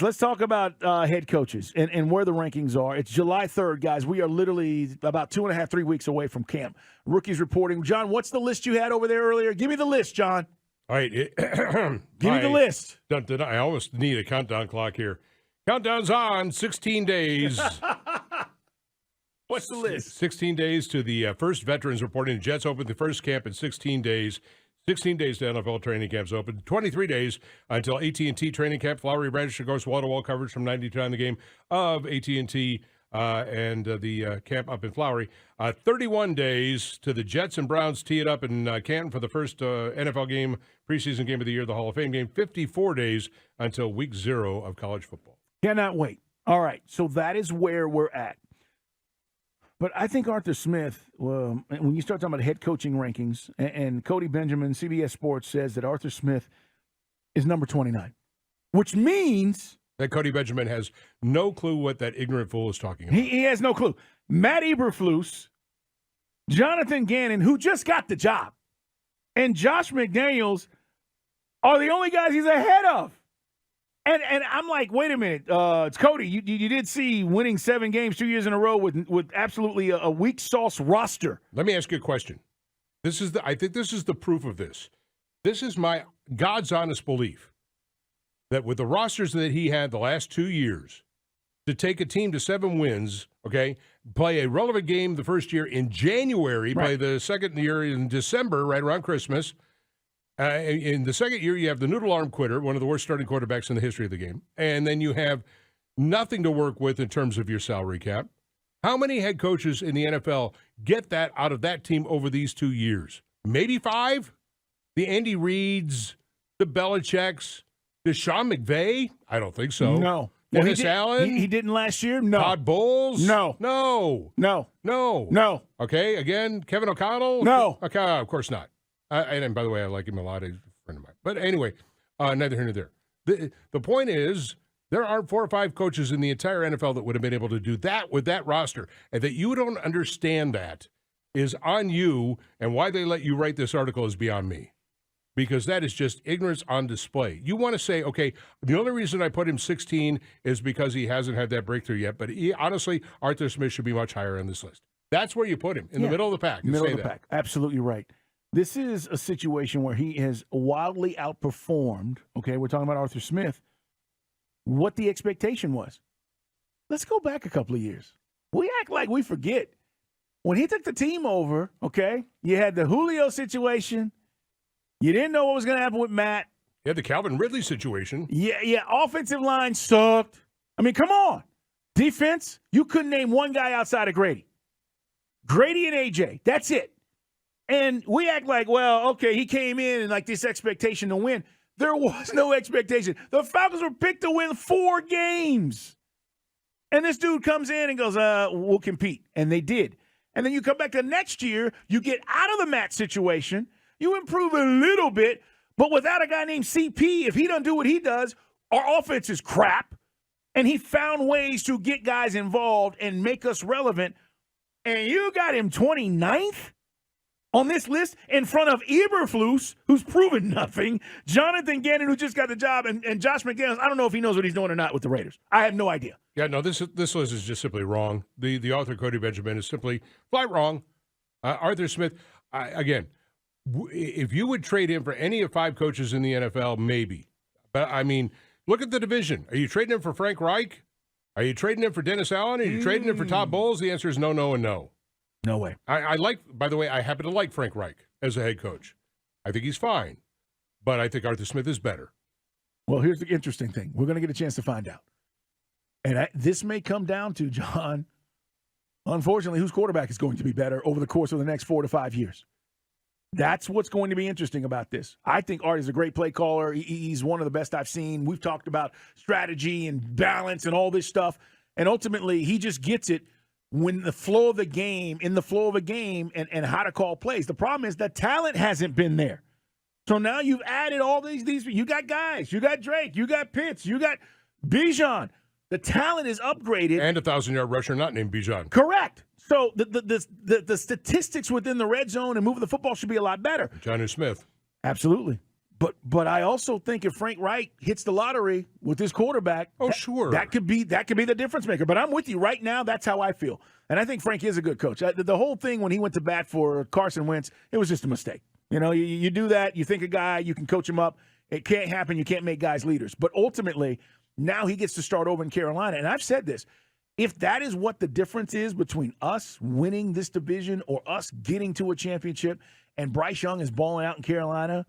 Let's talk about head coaches and where the rankings are. It's July 3rd, guys. We are literally about 2.5, 3 weeks away from camp. Rookies reporting. John, what's the list you had over there earlier? Give me the list, John. All right. Give me the list. I almost need a countdown clock here. Countdown's on. 16 days. What's the list? 16 days to the first veterans reporting. The Jets opened the first camp in 16 days. 16 days to NFL training camps open. 23 days until AT&T training camp. Flowery Branch, of course, wall-to-wall coverage from 99 the game of AT&T and the camp up in Flowery. 31 days to the Jets and Browns tee it up in Canton for the first NFL game, preseason game of the year, the Hall of Fame game. 54 days until week 0 of college football. Cannot wait. All right, so that is where we're at. But I think Arthur Smith, when you start talking about head coaching rankings, and Cody Benjamin, CBS Sports, says that Arthur Smith is number 29, which means that Cody Benjamin has no clue what that ignorant fool is talking about. He has no clue. Matt Eberflus, Jonathan Gannon, who just got the job, and Josh McDaniels are the only guys he's ahead of. And I'm like, wait a minute, it's Cody. You did see winning 7 games 2 years in a row with absolutely a weak sauce roster. Let me ask you a question. I think this is the proof of this. This is my God's honest belief that with the rosters that he had the last 2 years, to take a team to 7 wins, okay, play a relevant game the first year in January, right, play the second year in December, right around Christmas. In the second year, you have the noodle arm quitter, one of the worst starting quarterbacks in the history of the game. And then you have nothing to work with in terms of your salary cap. How many head coaches in the NFL get that out of that team over these 2 years? Maybe 5? The Andy Reids, the Belichicks, the Sean McVay? I don't think so. No. Dennis Allen? He didn't last year? No. Todd Bowles? No. No. No. No. No. Okay, again, Kevin O'Connell? No. Okay, of course not. And by the way, I like him a lot. He's a friend of mine. But anyway, neither here nor there. The point is, there aren't 4 or 5 coaches in the entire NFL that would have been able to do that with that roster. And that you don't understand that is on you, and why they let you write this article is beyond me. Because that is just ignorance on display. You want to say, okay, the only reason I put him 16 is because he hasn't had that breakthrough yet. But honestly, Arthur Smith should be much higher on this list. That's where you put him, in the middle of the pack. Middle of the pack. Absolutely right. This is a situation where he has wildly outperformed, okay, we're talking about Arthur Smith, what the expectation was. Let's go back a couple of years. We act like we forget. When he took the team over, okay, you had the Julio situation. You didn't know what was going to happen with Matt. You had the Calvin Ridley situation. Yeah, offensive line sucked. I mean, come on. Defense, you couldn't name one guy outside of Grady. Grady and AJ, that's it. And we act like, well, okay, he came in and like this expectation to win. There was no expectation. The Falcons were picked to win 4 games. And this dude comes in and goes, we'll compete. And they did. And then you come back to next year, you get out of the Matt situation, you improve a little bit, but without a guy named CP, if he doesn't do what he does, our offense is crap. And he found ways to get guys involved and make us relevant. And you got him 29th? On this list, in front of Eberflus, who's proven nothing, Jonathan Gannon, who just got the job, and Josh McDaniels, I don't know if he knows what he's doing or not with the Raiders. I have no idea. Yeah, no, this list is just simply wrong. The author, Cody Benjamin, is simply flat wrong. Arthur Smith, again, if you would trade him for any of 5 coaches in the NFL, maybe. But, I mean, look at the division. Are you trading him for Frank Reich? Are you trading him for Dennis Allen? Are you trading him for Todd Bowles? The answer is no, no, and no. No way. I like, by the way, I happen to like Frank Reich as a head coach. I think he's fine, but I think Arthur Smith is better. Well, here's the interesting thing. We're going to get a chance to find out. And this may come down to, John, unfortunately, whose quarterback is going to be better over the course of the next 4 to 5 years. That's what's going to be interesting about this. I think Art is a great play caller. He's one of the best I've seen. We've talked about strategy and balance and all this stuff. And ultimately, he just gets it when the flow of the game, in the flow of a game, and how to call plays. The problem is the talent hasn't been there. So now you've added all these. You got guys. You got Drake. You got Pitts. You got Bijan. The talent is upgraded. And a 1,000-yard rusher not named Bijan. Correct. So the statistics within the red zone and moving the football should be a lot better. Jonnu Smith. Absolutely. But I also think if Frank Reich hits the lottery with his quarterback, sure, that could be the difference maker. But I'm with you right now. That's how I feel, and I think Frank is a good coach. The whole thing when he went to bat for Carson Wentz, it was just a mistake. You know, you do that, you think a guy, you can coach him up. It can't happen. You can't make guys leaders. But ultimately, now he gets to start over in Carolina. And I've said this. If that is what the difference is between us winning this division or us getting to a championship and Bryce Young is balling out in Carolina,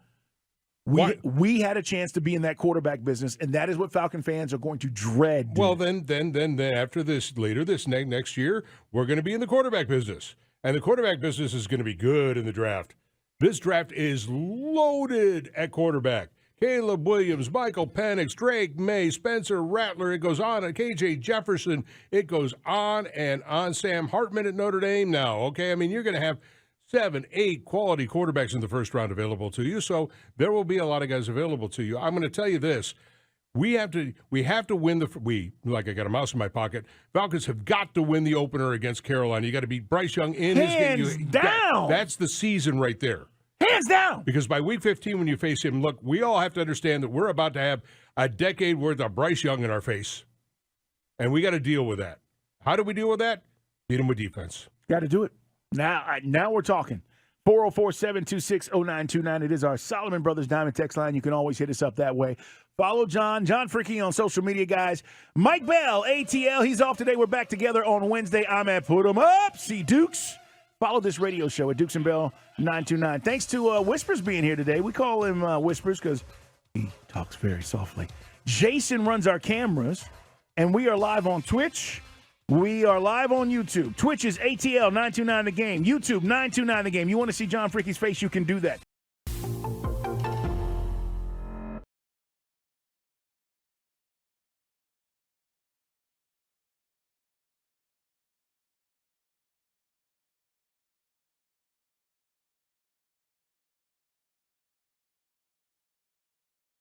we had a chance to be in that quarterback business, and that is what Falcon fans are going to dread. Well, then after this, later this next year, we're going to be in the quarterback business. And the quarterback business is going to be good in the draft. This draft is loaded at quarterback. Caleb Williams, Michael Penix, Drake May, Spencer Rattler. It goes on. KJ Jefferson. It goes on and on. Sam Hartman at Notre Dame now. Okay, I mean, you're going to have 7, 8 quality quarterbacks in the first round available to you. So there will be a lot of guys available to you. I'm going to tell you this. We have to win like I got a mouse in my pocket. Falcons have got to win the opener against Carolina. You got to beat Bryce Young in his game. Down. That's the season right there. Hands down. Because by week 15, when you face him, look, we all have to understand that we're about to have a decade worth of Bryce Young in our face. And we got to deal with that. How do we deal with that? Beat him with defense. Got to do it. Now we're talking. 404-726-0929. It is our Solomon Brothers Diamond text line. You can always hit us up that way. Follow John Fricke on social media, guys. Mike Bell, ATL. He's off today. We're back together on Wednesday. I'm at Put 'em Up. See Dukes. Follow this radio show at Dukes and Bell 929. Thanks to Whispers being here today. We call him Whispers because he talks very softly. Jason runs our cameras, and we are live on Twitch. We are live on YouTube. Twitch is ATL 929 The Game. YouTube 929 The Game. You want to see John Fricke's face, you can do that.